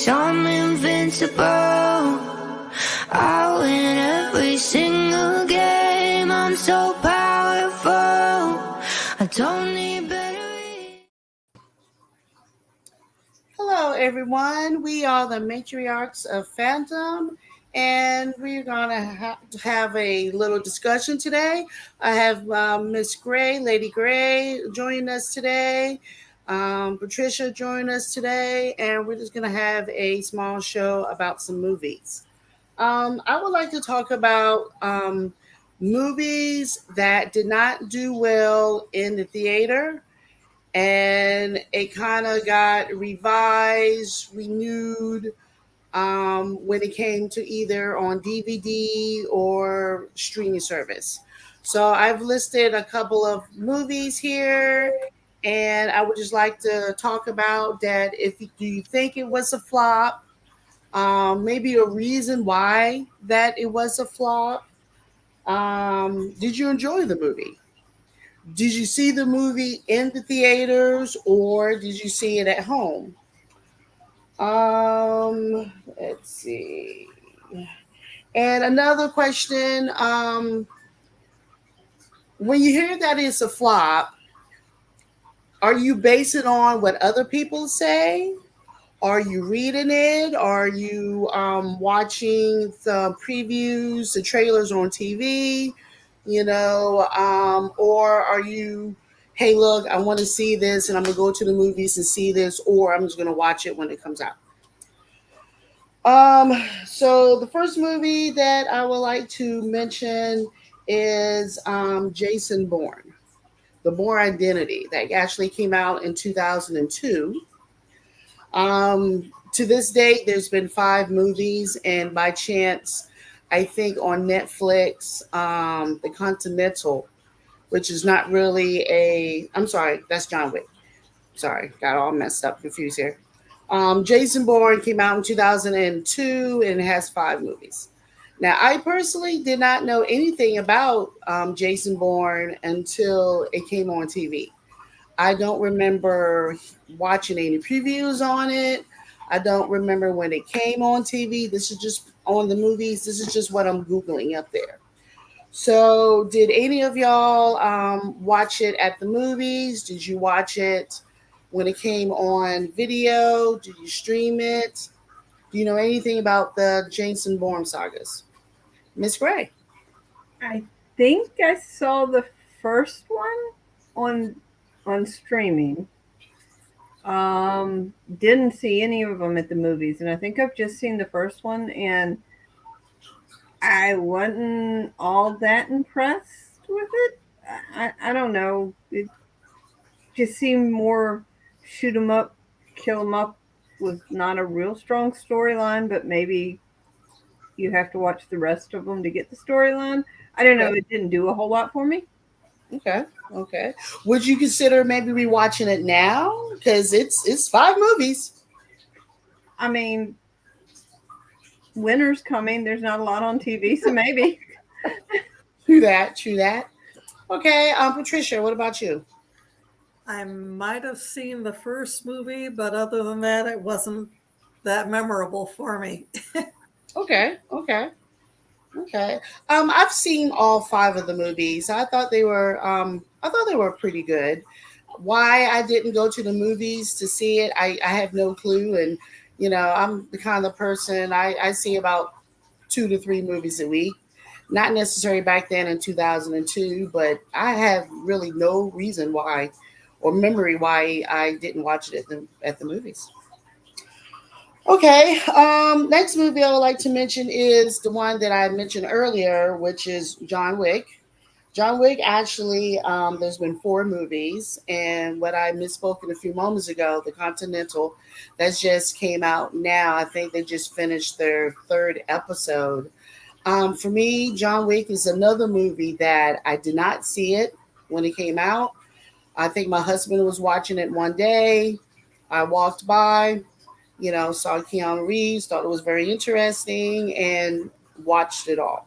I'm invincible. I win every single game. I'm so powerful. I don't need batteries. Hello, everyone. We are the matriarchs of fandom, and we're going to have a little discussion today. I have Miss Gray, Lady Gray, joining us today. Patricia joining us today, and we're just going to have a small show about some movies. I would like to talk about movies that did not do well in the theater, and it kind of got revised, renewed when it came to either on DVD or streaming service. So I've listed a couple of movies here, and I would just like to talk about that. If do you think it was a flop? Maybe a reason why that it was a flop. Did you enjoy the movie? Did you see the movie in the theaters or did you see it at home? Let's see. And another question, when you hear that it's a flop, are you basing it on what other people say? Are you reading it? Are you watching the previews, the trailers on TV? Or are you, hey, look, I want to see this and I'm going to go to the movies and see this, or I'm just going to watch it when it comes out? So the first movie that I would like to mention is Jason Bourne, The Bourne Identity, that actually came out in 2002. To this date, there's been 5 movies, and by chance, I think on Netflix, The Continental, which is not really I'm sorry, that's John Wick. Sorry, got all messed up, confused here. Jason Bourne came out in 2002 and has 5 movies. Now, I personally did not know anything about Jason Bourne until it came on TV. I don't remember watching any previews on it. I don't remember when it came on TV. This is just on the movies. This is just what I'm Googling up there. So, did any of y'all watch it at the movies? Did you watch it when it came on video? Did you stream it? Do you know anything about the Jason Bourne sagas? Miss Gray. I think I saw the first one on streaming. Didn't see any of them at the movies, and I think I've just seen the first one, and I wasn't all that impressed with it. I don't know. It just seemed more shoot 'em up, kill 'em up was not a real strong storyline, but maybe you have to watch the rest of them to get the storyline. I don't know. It didn't do a whole lot for me. Okay. Okay. Would you consider maybe rewatching it now? Because it's 5 movies. I mean, winter's coming. There's not a lot on TV, so maybe. True that. True that. Okay. Patricia, what about you? I might have seen the first movie, but other than that, it wasn't that memorable for me. Okay. Okay. Okay. I've seen all 5 of the movies. I thought they were pretty good. Why I didn't go to the movies to see it, I have no clue. And I'm the kind of person I see about 2 to 3 movies a week. Not necessarily back then in 2002, but I have really no reason why or memory why I didn't watch it at the movies. Okay, next movie I would like to mention is the one that I mentioned earlier, which is John Wick. John Wick, actually, there's been 4 movies, and what I misspoken a few moments ago, The Continental, that just came out now. I think they just finished their 3rd episode. For me, John Wick is another movie that I did not see it when it came out. I think my husband was watching it one day. I walked by, saw Keanu Reeves, thought it was very interesting, and watched it all.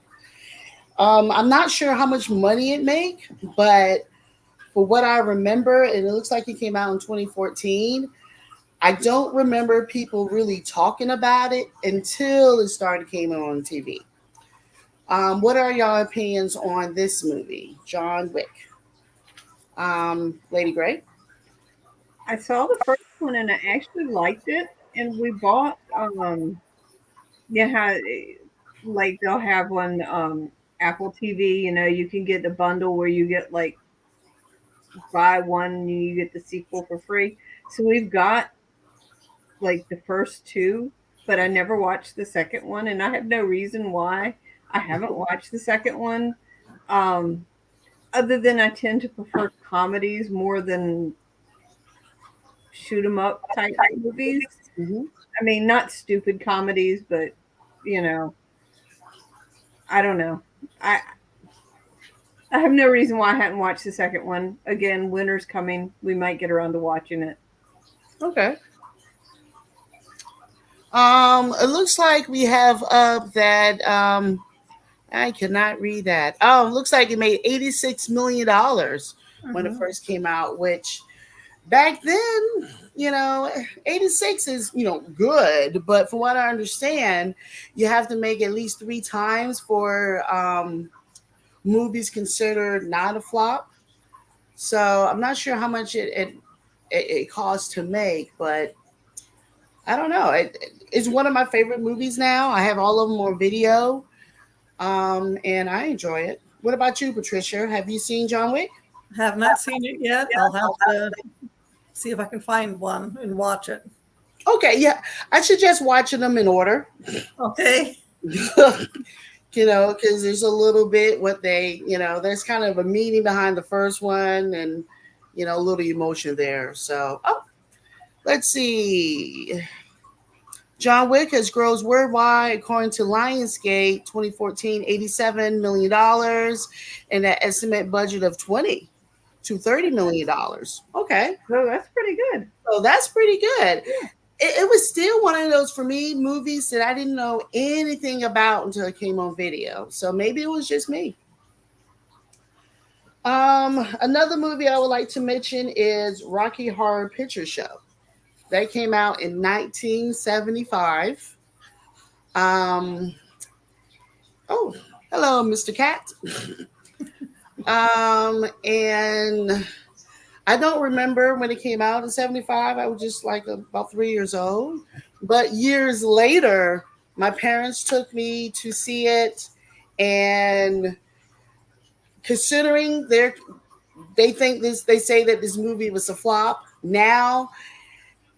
I'm not sure how much money it made, but for what I remember, and it looks like it came out in 2014, I don't remember people really talking about it until it started came on TV. What are y'all opinions on this movie, John Wick? Lady Gray? I saw the first one and I actually liked it, and we bought yeah, like they'll have one Apple TV. You know, you can get a bundle where you get like buy one and you get the sequel for free. So we've got like the first two, but I never watched the second one, and I have no reason why I haven't watched the second one. Um, Other than I tend to prefer comedies more than shoot 'em up type movies. Mm-hmm. I mean, not stupid comedies, but you know, I don't know. I I have no reason why I hadn't watched the second one. Again, winter's coming. We might get around to watching it. Okay. It looks like we have up that I cannot read that. Oh, it looks like it made $86 million when it Mhm. first came out, which back then, 86 is, good, but from what I understand, you have to make at least three times for movies considered not a flop. So I'm not sure how much it costs to make, but I don't know. It's one of my favorite movies now. I have all of them on video, and I enjoy it. What about you, Patricia? Have you seen John Wick? Have not seen it yet. I'll have to see if I can find one and watch it. Okay, yeah, I suggest watching them in order. Okay. Because there's a little bit what they, there's kind of a meaning behind the first one, and a little emotion there. So, let's see. John Wick has grossed worldwide, according to Lionsgate 2014, $87 million and an estimate budget of 20 to $30 million. Okay, So that's pretty good. so that's pretty good. It was still one of those, for me, movies that I didn't know anything about until it came on video. So maybe it was just me. Another movie I would like to mention is Rocky Horror Picture Show. That came out in 1975. Um, oh, hello, Mr. Cat. And I don't remember when it came out in 75. I was just like about 3 years old. But years later, my parents took me to see it. And considering they say that this movie was a flop. Now,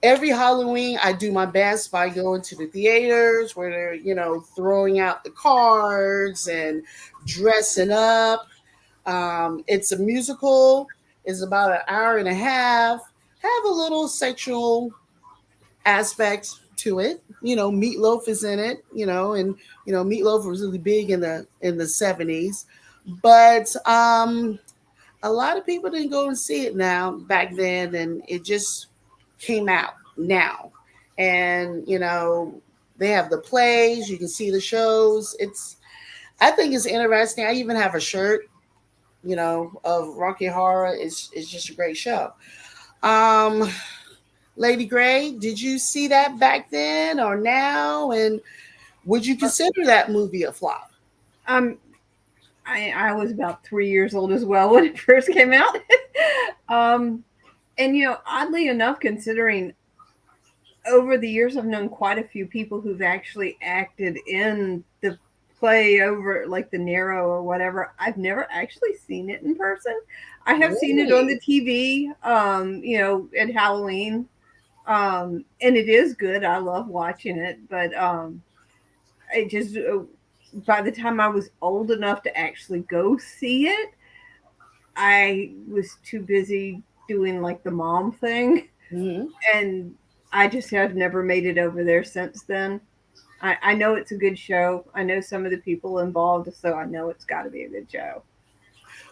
every Halloween, I do my best by going to the theaters where they're, throwing out the cards and dressing up. It's a musical. It's about an hour and a half. Have a little sexual aspects to it. Meatloaf is in it. And Meatloaf was really big in the 70s. But a lot of people didn't go and see it now back then, and it just came out now. And they have the plays. You can see the shows. I think it's interesting. I even have a shirt of Rocky Horror. It's just a great show. Um, Lady Gray, did you see that back then or now? And would you consider that movie a flop? Um, I was about 3 years old as well when it first came out. um, and oddly enough, considering over the years I've known quite a few people who've actually acted in the play over like the Nero or whatever. I've never actually seen it in person. I have seen it on the TV, at Halloween. And it is good. I love watching it, but it just by the time I was old enough to actually go see it, I was too busy doing like the mom thing, Mhm. and I just have never made it over there since then. I know it's a good show. I know some of the people involved, so I know it's got to be a good show.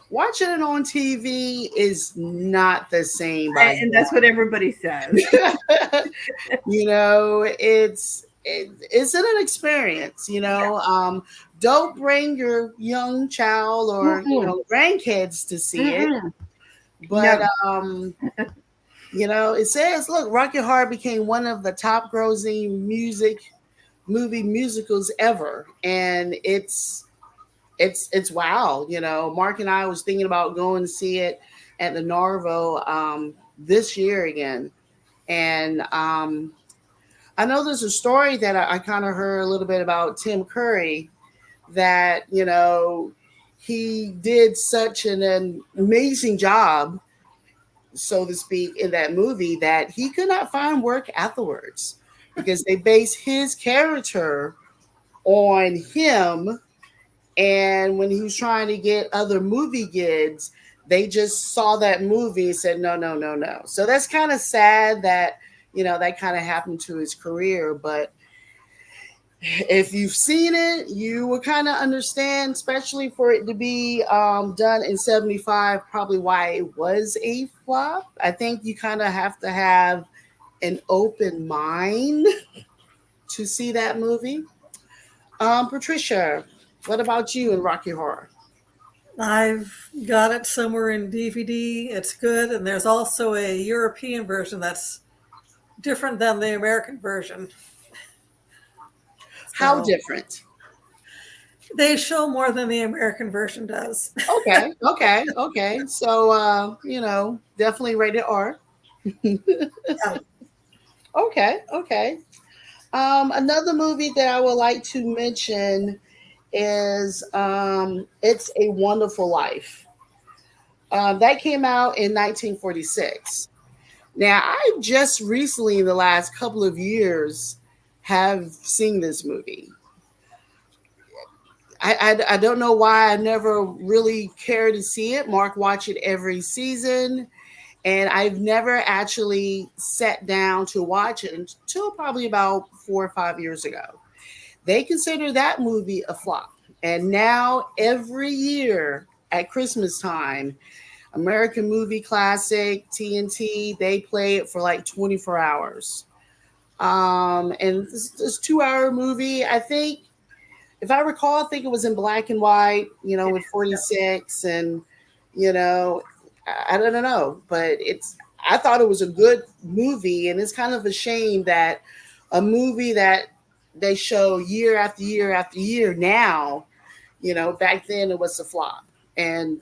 Watching it on TV is not the same. And that's what everybody says. It's an experience. Don't bring your young child or Mm-mm. grandkids to see it. Mm-mm. But No. It says, look, Rocky Horror became one of the top grossing movie musicals ever. And it's wow. Mark and I was thinking about going to see it at the Narvo this year again. And I know there's a story that I kind of heard a little bit about Tim Curry that, he did such an amazing job, so to speak, in that movie that he could not find work afterwards because they based his character on him. And when he was trying to get other movie gigs, they just saw that movie and said, no, no, no, no. So that's kind of sad that, that kind of happened to his career. But if you've seen it, you will kind of understand, especially for it to be done in 75, probably why it was a flop. I think you kind of have to have an open mind to see that movie. Patricia, what about you in Rocky Horror? I've got it somewhere in DVD. It's good. And there's also a European version that's different than the American version. How So different? they show more than the American version does. Okay, okay, okay. So, definitely rated R. Yeah. Okay, okay. Another movie that I would like to mention is It's a Wonderful Life. That came out in 1946. Now, I just recently, in the last couple of years, have seen this movie. I don't know why I never really cared to see it. Mark watch it every season, and I've never actually sat down to watch it until probably about 4 or 5 years ago. They consider that movie a flop. And now every year at Christmas time, American Movie Classic, TNT, they play it for like 24 hours. And this 2 hour movie, I think, if I recall, I think it was in black and white, with 46 and, you know, I don't know, but I thought it was a good movie. And it's kind of a shame that a movie that they show year after year after year now, back then it was a flop. And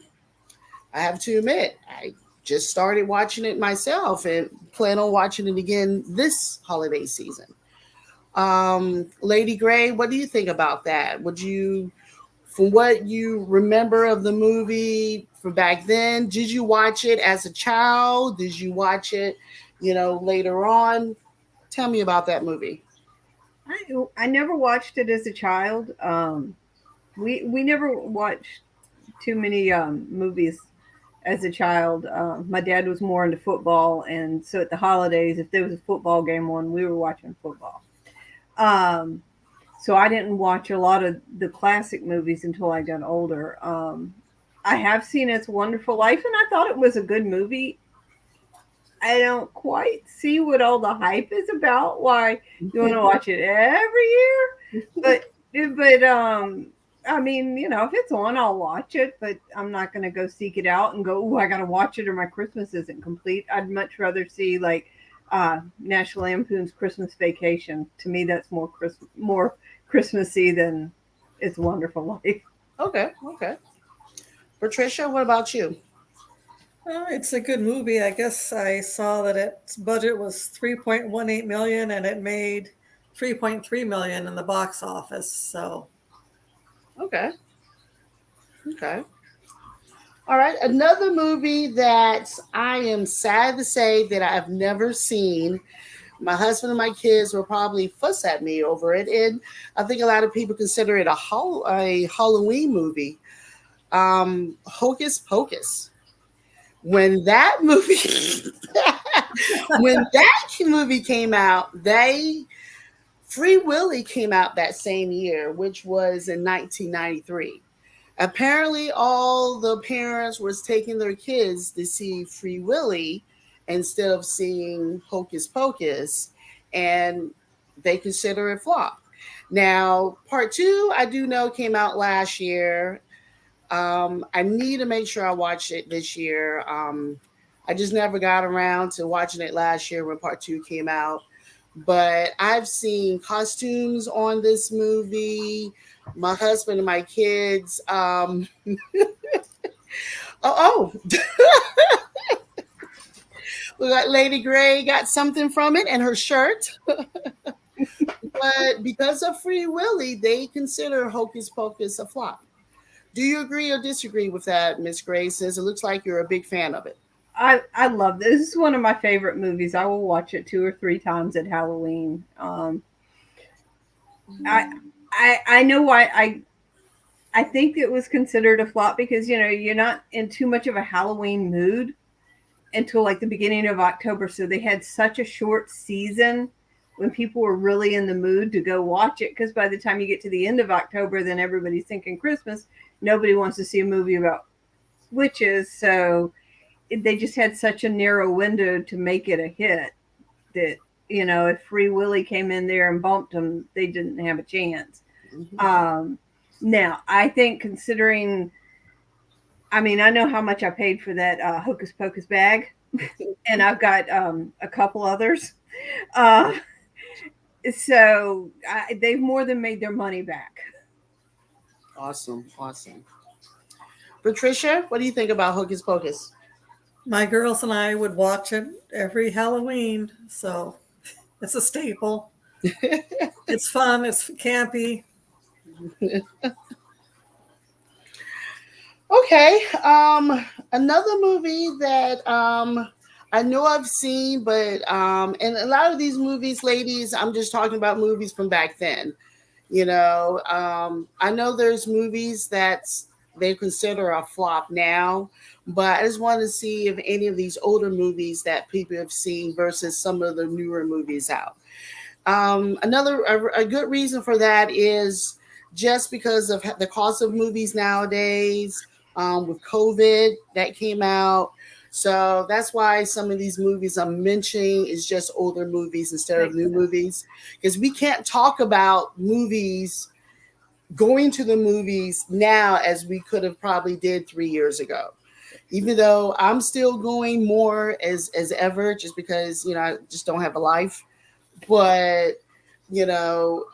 I have to admit, I just started watching it myself and plan on watching it again this holiday season. Lady Gray, what do you think about that? From what you remember of the movie from back then, did you watch it as a child? Did you watch it, later on? Tell me about that movie. I never watched it as a child. We never watched too many movies as a child. My dad was more into football, and so at the holidays, if there was a football game on, we were watching football. Um, so I didn't watch a lot of the classic movies until I got older. I have seen It's a Wonderful Life, and I thought it was a good movie. I don't quite see what all the hype is about. Why you want to watch it every year? But I mean, if it's on, I'll watch it. But I'm not going to go seek it out and go, oh, I got to watch it or my Christmas isn't complete. I'd much rather see like National Lampoon's Christmas Vacation. To me, that's more Christmassy than It's a Wonderful Life. Okay, okay. Patricia, what about you? It's a good movie. I guess I saw that its budget was 3.18 million and it made 3.3 million in the box office. So Okay, okay. All right. Another movie that I am sad to say that I've never seen. My husband and my kids will probably fuss at me over it. And I think a lot of people consider it a Halloween movie. Hocus Pocus. When that movie when that movie came out, Free Willy came out that same year, which was in 1993. Apparently, all the parents was taking their kids to see Free Willy instead of seeing Hocus Pocus, and they consider it flop. Now, part two, I do know came out last year. I need to make sure I watch it this year. I just never got around to watching it last year when part two came out. But I've seen costumes on this movie. My husband and my kids. Oh, we got Lady Gray got something from it and her shirt. But because of Free Willy, they consider Hocus Pocus a flop. Do you agree or disagree with that, Miss Gray? Says it looks like you're a big fan of it. I love this. This is one of my favorite movies. I will watch it 2 or 3 times at Halloween. I I know why I think it was considered a flop because you're not in too much of a Halloween mood until like the beginning of October. So they had such a short season when people were really in the mood to go watch it. Because by the time you get to the end of October, then everybody's thinking Christmas. Nobody wants to see a movie about witches. So they just had such a narrow window to make it a hit that, if Free Willy came in there and bumped them, they didn't have a chance. Mhm. Now, I think considering, I mean, I know how much I paid for that Hocus Pocus bag, and I've got a couple others. Uh, they've more than made their money back. Awesome, awesome. Patricia, what do you think about Hocus Pocus? My girls and I would watch it every Halloween, so it's a staple. It's fun, it's campy. Okay. Another movie that I know I've seen, but and a lot of these movies, ladies, I'm just talking about movies from back then. I know there's movies that they consider a flop now, but I just want to see if any of these older movies that people have seen versus some of the newer movies out. A good reason for that is just because of the cost of movies nowadays. With COVID that came out, so that's why some of these movies I'm mentioning is just older movies instead of Makes new sense. movies, because we can't talk about movies going to the movies now as we could have probably did 3 years ago. Even though I'm still going more as ever, just because I just don't have a life, but you know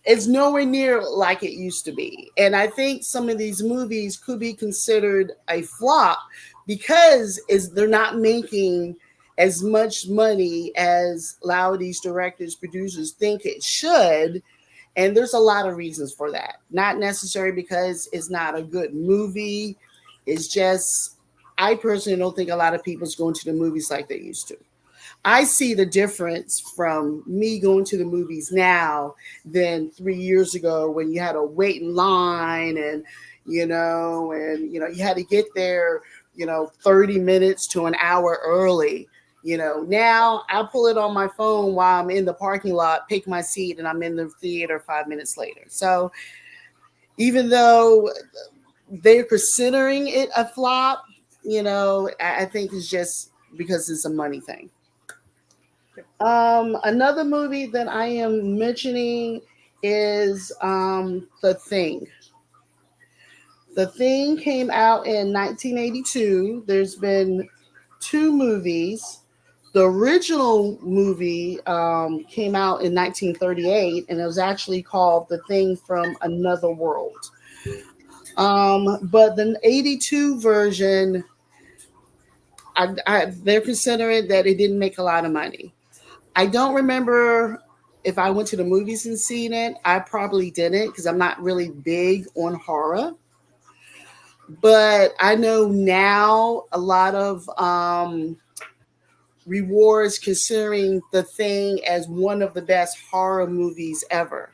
it's nowhere near like it used to be. And I think some of these movies could be considered a flop because they're not making as much money as a lot of these directors, producers think it should. And there's a lot of reasons for that. Not necessarily because it's not a good movie. It's just, I personally don't think a lot of people's going to the movies like they used to. I see the difference from me going to the movies now than 3 years ago when you had to wait in line and you had to get there 30 minutes to an hour early. Now I pull it on my phone while I'm in the parking lot, pick my seat, and I'm in the theater 5 minutes later. So even though they're considering it a flop, I think it's just because it's a money thing. Another movie that I am mentioning is The Thing. The Thing came out in 1982. There's been two movies. The original movie came out in 1938, and it was actually called The Thing from Another World. But the 82 version, they're considering that it didn't make a lot of money. I don't remember if I went to the movies and seen it. I probably didn't because I'm not really big on horror. But I know now a lot of rewards considering The Thing as one of the best horror movies ever.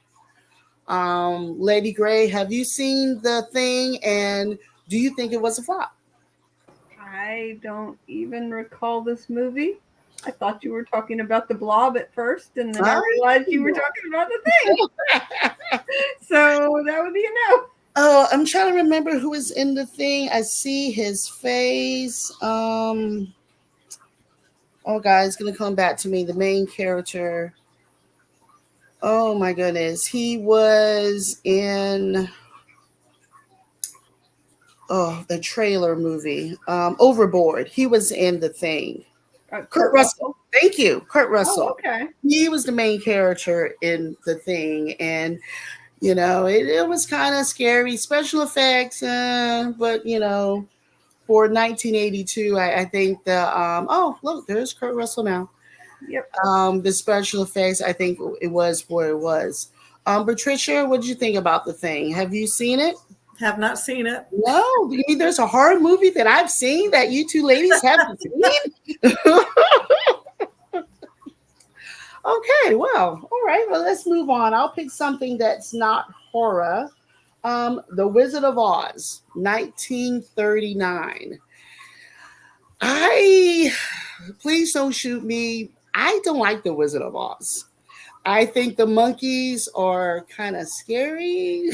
Lady Gray, have you seen The Thing, and do you think it was a flop? I don't even recall this movie. I thought you were talking about the Blob at first, and then I realized you were talking about the Thing. So that would be a no. Oh, I'm trying to remember who is in The Thing. I see his face. Oh, God, it's gonna come back to me. The main character. Oh my goodness, he was in. the trailer movie, Overboard. He was in The Thing. Kurt Kurt Russell. Russell. Thank you, Kurt Oh, Russell. okay. He was the main character in The Thing, and it was kind of scary, special effects, but for 1982, I think oh, look, there's Kurt Russell now. Yep. The special effects, I think it was what it was. Patricia, what did you think about The Thing? Have you seen it? Have not seen it. No, you mean there's a horror movie that I've seen that you two ladies haven't seen? Okay, well, all right. Well, let's move on. I'll pick something that's not horror. The Wizard of Oz, 1939. Please don't shoot me. I don't like The Wizard of Oz. I think the monkeys are kind of scary.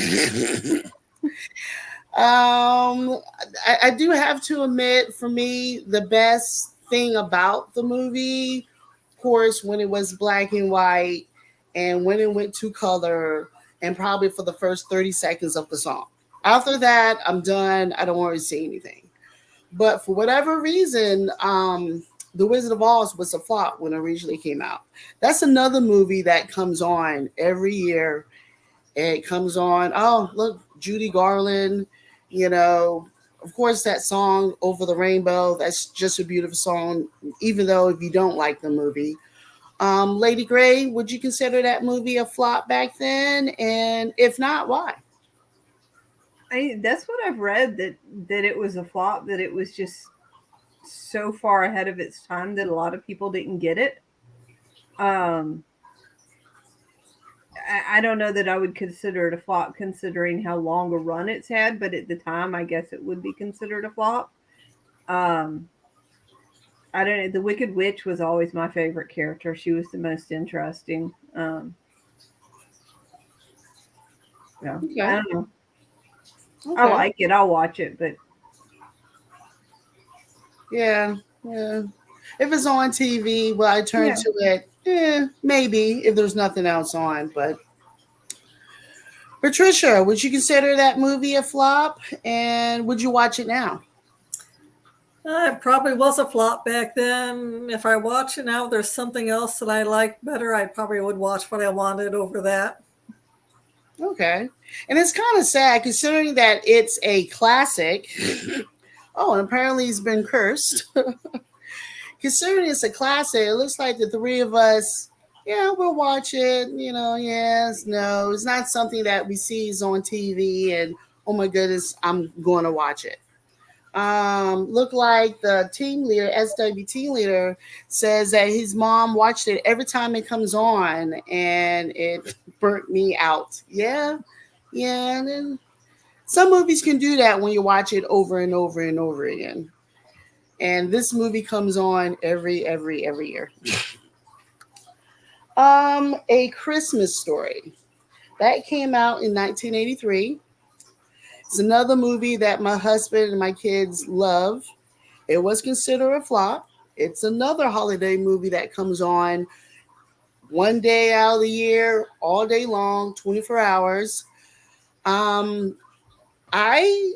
I do have to admit, for me, the best thing about the movie, of course, when it was black and white and when it went to color, and probably for the first 30 seconds of the song. After that, I'm done. I don't want to see anything. But for whatever reason, The Wizard of Oz was a flop when it originally came out. That's another movie that comes on every year. It comes on. Oh, look, Judy Garland. Of course, that song "Over the Rainbow." That's just a beautiful song. Even though if you don't like the movie, Lady Gray, would you consider that movie a flop back then? And if not, why? That's what I've read, that it was a flop, that it was just so far ahead of its time that a lot of people didn't get it. I don't know that I would consider it a flop considering how long a run it's had, but at the time, I guess it would be considered a flop. Um, I don't know. The Wicked Witch was always my favorite character. She was the most interesting. I Okay. don't know. I Okay. like it. I'll watch it, but Yeah. Yeah. If it's on TV, will I turn yeah. to it? Maybe if there's nothing else on. But Patricia, would you consider that movie a flop? And would you watch it now? It probably was a flop back then. If I watch it now, there's something else that I like better. I probably would watch what I wanted over that. Okay. And it's kind of sad considering that it's a classic. Oh, and apparently it's been cursed. Considering it's a classic, it looks like the three of us, yeah, we'll watch it. Yes, no. It's not something that we see is on TV and, oh my goodness, I'm going to watch it. Look like the team leader, SW team leader, says that his mom watched it every time it comes on and it burnt me out. Yeah. Yeah. And then some movies can do that when you watch it over and over and over again. And this movie comes on every year. A Christmas Story. That came out in 1983. It's another movie that my husband and my kids love. It was considered a flop. It's another holiday movie that comes on one day out of the year, all day long, 24 hours. I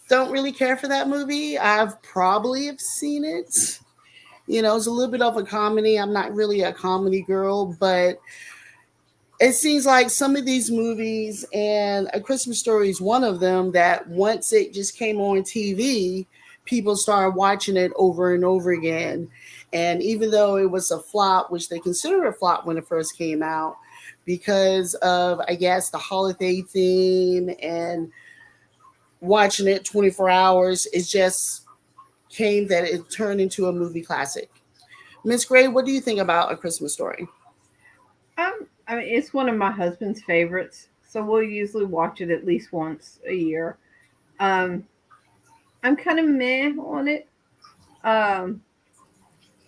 don't really care for that movie. I've probably have seen it. It's a little bit of a comedy. I'm not really a comedy girl, but it seems like some of these movies, and A Christmas Story is one of them, that once it just came on TV, people started watching it over and over again. And even though it was a flop, which they considered a flop when it first came out, because of, I guess, the holiday theme and watching it 24 hours, it just came that it turned into a movie classic. Miss Gray, what do you think about A Christmas Story? It's one of my husband's favorites, so we'll usually watch it at least once a year. Um, I'm kind of meh on it. Um,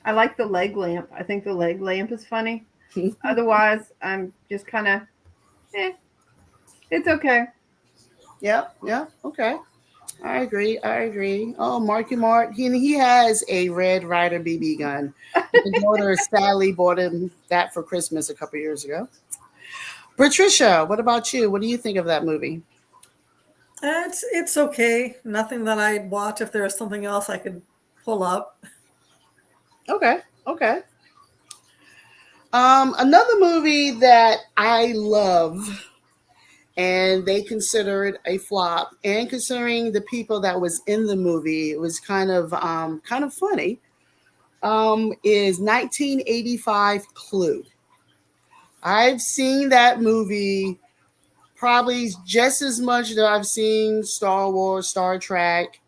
I like the leg lamp. I think the leg lamp is funny. Otherwise, I'm just kind of, eh, it's okay. Yeah, okay. I agree. Oh, Marky Mark, he has a Red Ryder BB gun. His daughter sadly bought him that for Christmas a couple years ago. Patricia, what about you? What do you think of that movie? It's okay. Nothing that I'd watch if there was something else I could pull up. Okay, okay. Another movie that I love, and they consider it a flop, and considering the people that was in the movie, it was kind of funny. Is 1985 Clue. I've seen that movie probably just as much that I've seen Star Wars, Star Trek.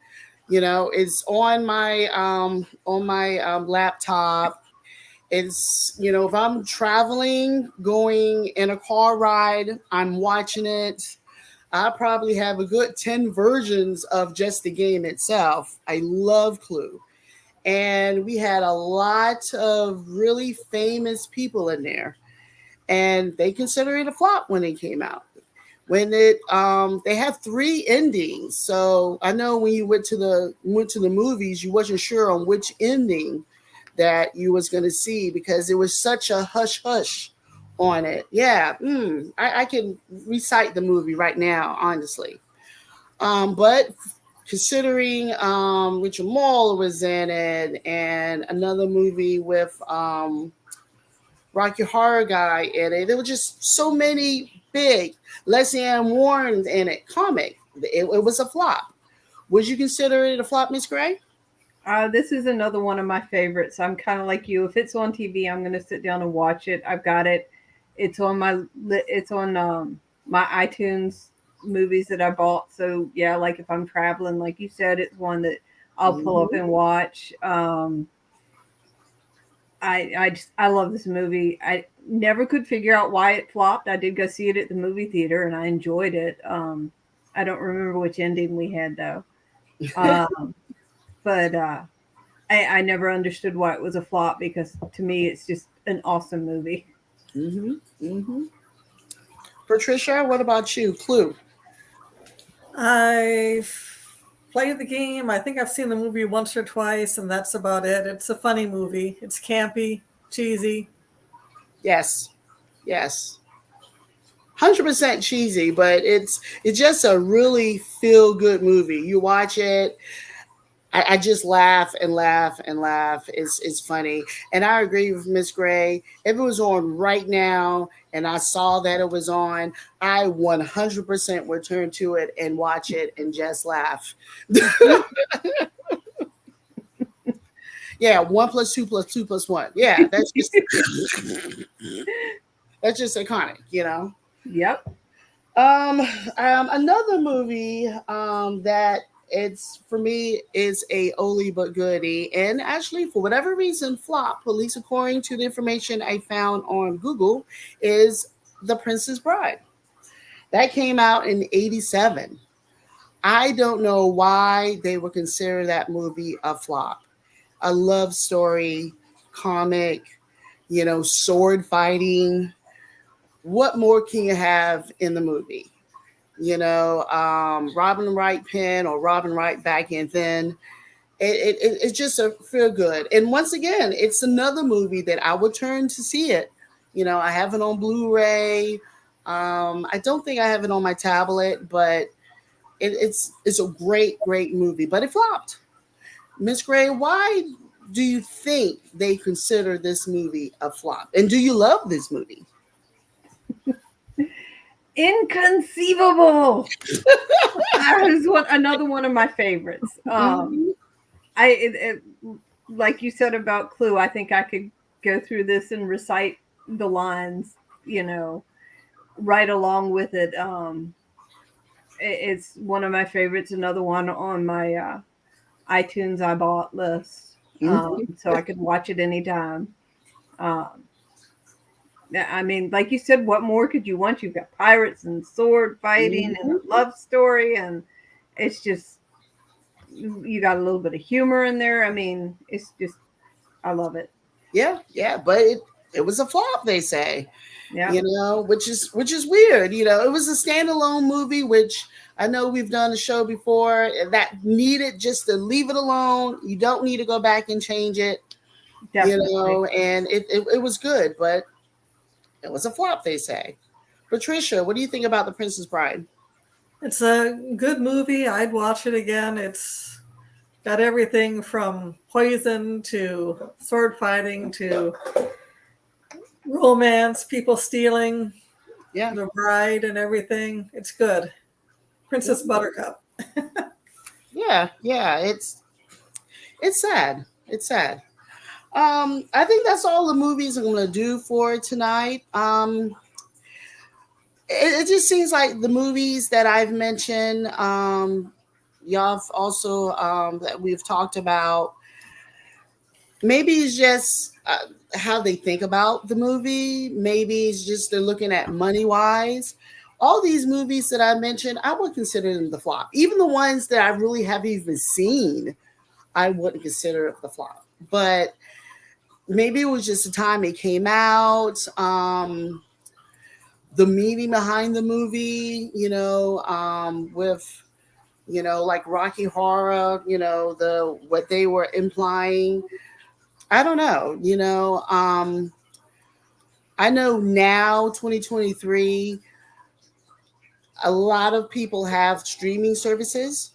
You know, it's on my laptop. It's, you know, if I'm traveling, going in a car ride, I'm watching it. I probably have a good 10 versions of just the game itself. I love Clue. And we had a lot of really famous people in there. And they consider it a flop when it came out. When it they have three endings. So I know when you went to the movies, you wasn't sure on which ending that you was going to see because it was such a hush hush on it. Yeah, I can recite the movie right now, honestly. But considering Richard Moll was in it, and another movie with Rocky Horror Guy in it, there were just so many big Leslie Ann Warren in it comic. It was a flop. Would you consider it a flop, Miss Gray? This is another one of my favorites. I'm kind of like you. If it's on TV, I'm going to sit down and watch it. I've got it. It's on it's on my iTunes movies that I bought. So yeah, like if I'm traveling, like you said, it's one that I'll pull up Mm-hmm. and watch. I love this movie. I never could figure out why it flopped. I did go see it at the movie theater and I enjoyed it. I don't remember which ending we had though. Um, but I never understood why it was a flop because to me it's just an awesome movie. Mm-hmm. Mm-hmm. Patricia, what about you? Clue. I've played the game. I think I've seen the movie once or twice, and that's about it. It's a funny movie. It's campy, cheesy. Yes. Yes. 100% cheesy, but it's just a really feel good movie. You watch it, I just laugh and laugh and laugh. It's funny, and I agree with Miss Gray. If it was on right now, and I saw that it was on, I 100% would turn to it and watch it and just laugh. Yeah, one plus two plus two plus one. Yeah, that's just iconic, you know. Yep. Um, Another movie that it's for me is a oldie but goodie, and actually for whatever reason flop. At least according to the information I found on Google, is The Princess Bride. That came out in '87. I don't know why they would consider that movie a flop. A love story, comic, you know, sword fighting. What more can you have in the movie? You know, Robin Wright pen or Robin Wright back in then. It's just a feel good. And once again, it's another movie that I would turn to see it. You know, I have it on Blu-ray. I don't think I have it on my tablet, but it's a great movie. But it flopped. Miss Gray, why do you think they consider this movie a flop? And do you love this movie? Inconceivable. That is what another one of my favorites. Mhm. Like you said about Clue, I think I could go through this and recite the lines, you know, right along with it. It's one of my favorites. Another one on my iTunes I bought list, Mhm. so I could watch it anytime. Um, yeah, I mean, like you said, what more could you want? You've got pirates and sword fighting and Mhm. a love story, and it's just you got a little bit of humor in there. I mean, it's just I love it. Yeah, yeah, but it was a flop, they say. Yeah, You know, which is weird. You know, it was a standalone movie, which I know we've done a show before that needed just to leave it alone. You don't need to go back and change it. You definitely. know, and it was good, but it was a flop, they say. Patricia, what do you think about The Princess Bride? It's a good movie. I'd watch it again. It's got everything from poison to sword fighting to romance, people stealing Yeah. the bride and everything. It's good. Princess Buttercup. Yeah. Yeah. It's sad. It's sad. I think that's all the movies I'm gonna do for tonight. It just seems like the movies that I've mentioned, y'all have also that we've talked about. Maybe it's just how they think about the movie. Maybe it's just they're looking at money wise. All these movies that I mentioned, I would consider them the flop. Even the ones that I really haven't even seen, I wouldn't consider the flop. But maybe it was just the time it came out. The meaning behind the movie, with like Rocky Horror, the what they were implying. I don't know, I know now 2023 a lot of people have streaming services,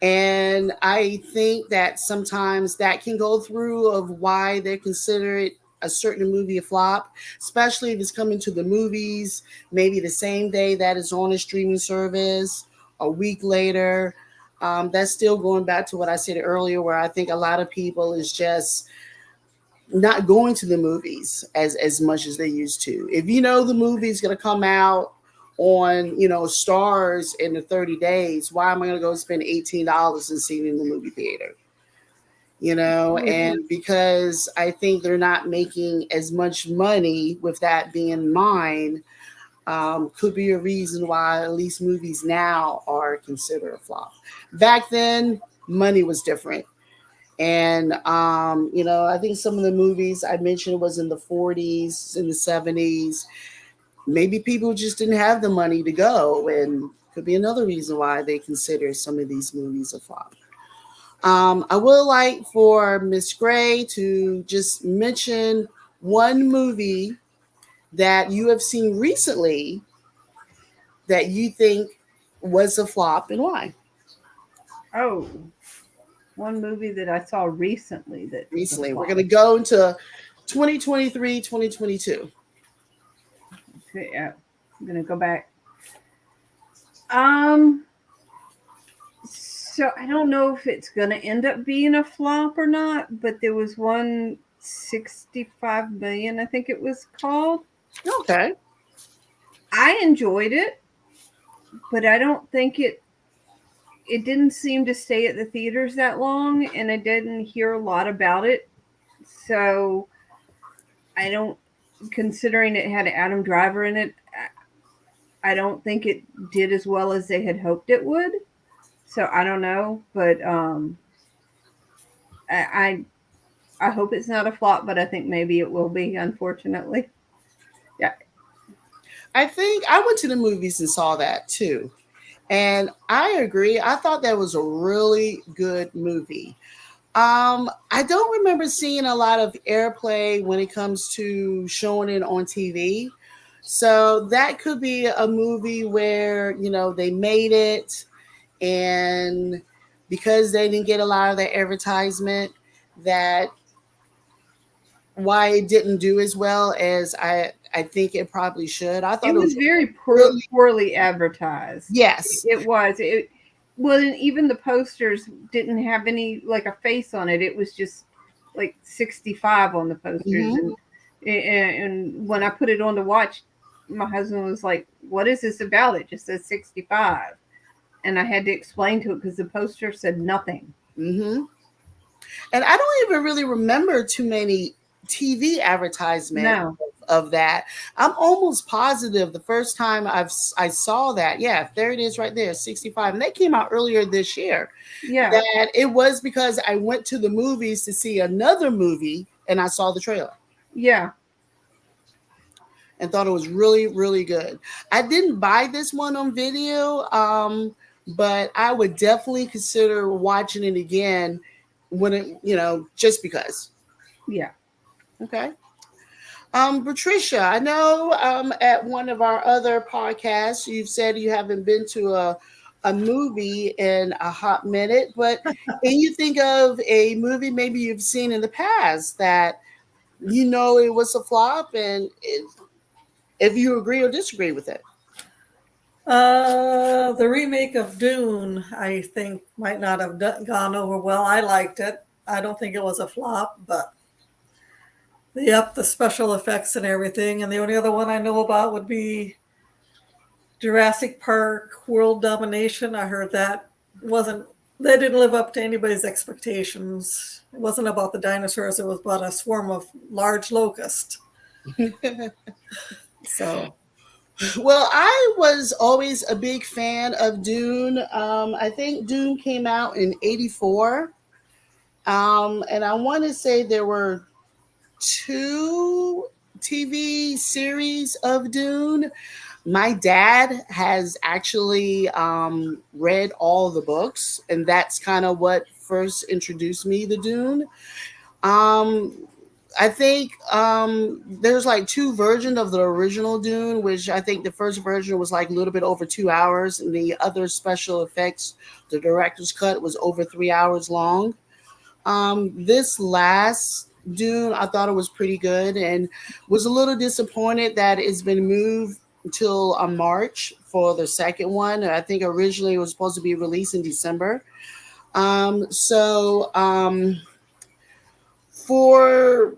and I think that sometimes that can go through of why they consider it a certain movie a flop, especially if it's coming to the movies, maybe the same day that it's on a streaming service, a week later. That's still going back to what I said earlier, where I think a lot of people is just not going to the movies as much as they used to. If you know the movie's going to come out on stars in the 30 days, why am I going to go spend $18 and see it in the movie theater? And because I think they're not making as much money with that being in mind, could be a reason why at least movies now are considered a flop. Back then, money was different. And I think some of the movies I mentioned was in the 40s, in the 70s. Maybe people just didn't have the money to go, and could be another reason why they consider some of these movies a flop. I would like for Miss Gray to just mention one movie that you have seen recently that you think was a flop and why. Oh, one movie that I saw recently that was a Recently, we're flop. going to go into 2023, 2022. Okay, yeah, I'm gonna go back. Um, so I don't know if it's gonna end up being a flop or not, but there was one 65 million, I think it was called. Okay. I enjoyed it, but I don't think it didn't seem to stay at the theaters that long, and I didn't hear a lot about it. So I don't, considering it had Adam Driver in it, I don't think it did as well as they had hoped it would. So I don't know, but I I hope it's not a flop, but I think maybe it will be, unfortunately. Yeah. I think I went to the movies and saw that too. And I agree. I thought that was a really good movie. I don't remember seeing a lot of airplay when it comes to showing it on TV. So that could be a movie where, they made it, and because they didn't get a lot of the advertisement, that why it didn't do as well as I think it probably should. I It thought it was was very really, poorly advertised. yes. It was. Well, and even the posters didn't have any like a face on it. It was just like 65 on the posters, Mhm. and when I put it on to watch, my husband was like, "What is this about?" It just says 65, and I had to explain to it because the poster said nothing. Mhm. And I don't even really remember too many TV advertisement No. of that. I'm almost positive the first time I saw that, yeah, there it is right there, 65. And that came out earlier this year. Yeah. That it was because I went to the movies to see another movie and I saw the trailer Yeah. and thought it was really, really good. I didn't buy this one on video, but I would definitely consider watching it again when it, just because. Yeah. Okay. Patricia, I know at one of our other podcasts, you've said you haven't been to a movie in a hot minute, but can you think of a movie maybe you've seen in the past that you know it was a flop, and if you agree or disagree with it? The remake of Dune, I think, might not have gone over well. I liked it. I don't think it was a flop, but the special effects and everything. And the only other one I know about would be Jurassic Park World Domination. I heard that wasn't they didn't live up to anybody's expectations. It wasn't about the dinosaurs, it was about a swarm of large locusts. So Well, I was always a big fan of Dune. I think Dune came out in '84. And I want to say there were two TV series of Dune. My dad has actually read all the books, and that's kind of what first introduced me to Dune. Um, I think there's like two versions of the original Dune, which I think the first version was like a little bit over 2 hours, and the other special effects, the director's cut, was over 3 hours long. This last Dune, I thought it was pretty good, and was a little disappointed that it's been moved until March for the second one. I think originally it was supposed to be released in December. For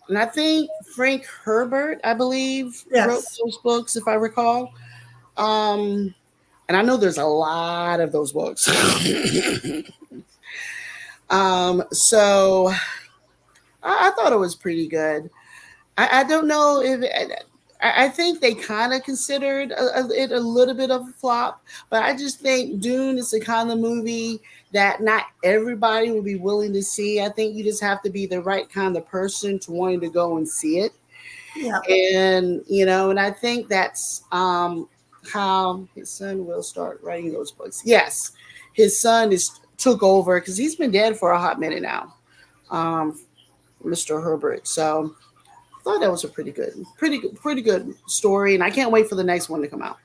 and I think Frank Herbert, I believe, wrote yes. those books, if I recall. And I know there's a lot of those books. So I thought it was pretty good. I don't know if I think they kind of considered it a little bit of a flop, but I just think Dune is the kind of movie that not everybody will be willing to see. I think you just have to be the right kind of person to wanting to go and see it. Yeah. And and I think that's how his son will start writing those books. Yes, his son is took over because he's been dead for a hot minute now, Mr. Herbert. So I thought that was a pretty good story, and I can't wait for the next one to come out.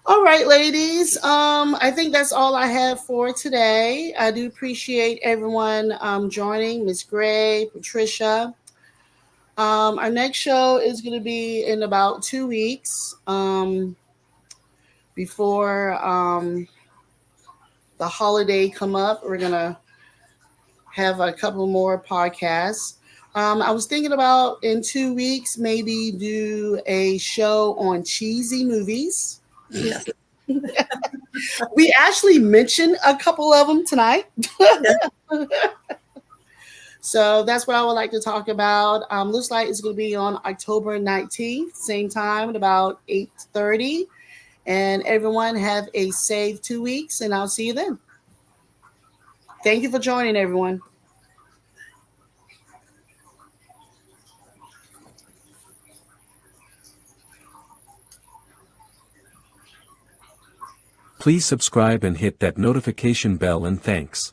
All right, ladies. I think that's all I have for today. I do appreciate everyone joining, Miss Gray, Patricia. Our next show is going to be in about 2 weeks before the holiday come up. We're going to have a couple more podcasts. I was thinking about in 2 weeks, maybe do a show on cheesy movies. Yes. We actually mentioned a couple of them tonight. Yeah. So that's what I would like to talk about. Looks like it's going to be on October 19th, same time at about 8:30. And everyone have a safe 2 weeks, and I'll see you then. Thank you for joining, everyone. Please subscribe and hit that notification bell, and thanks.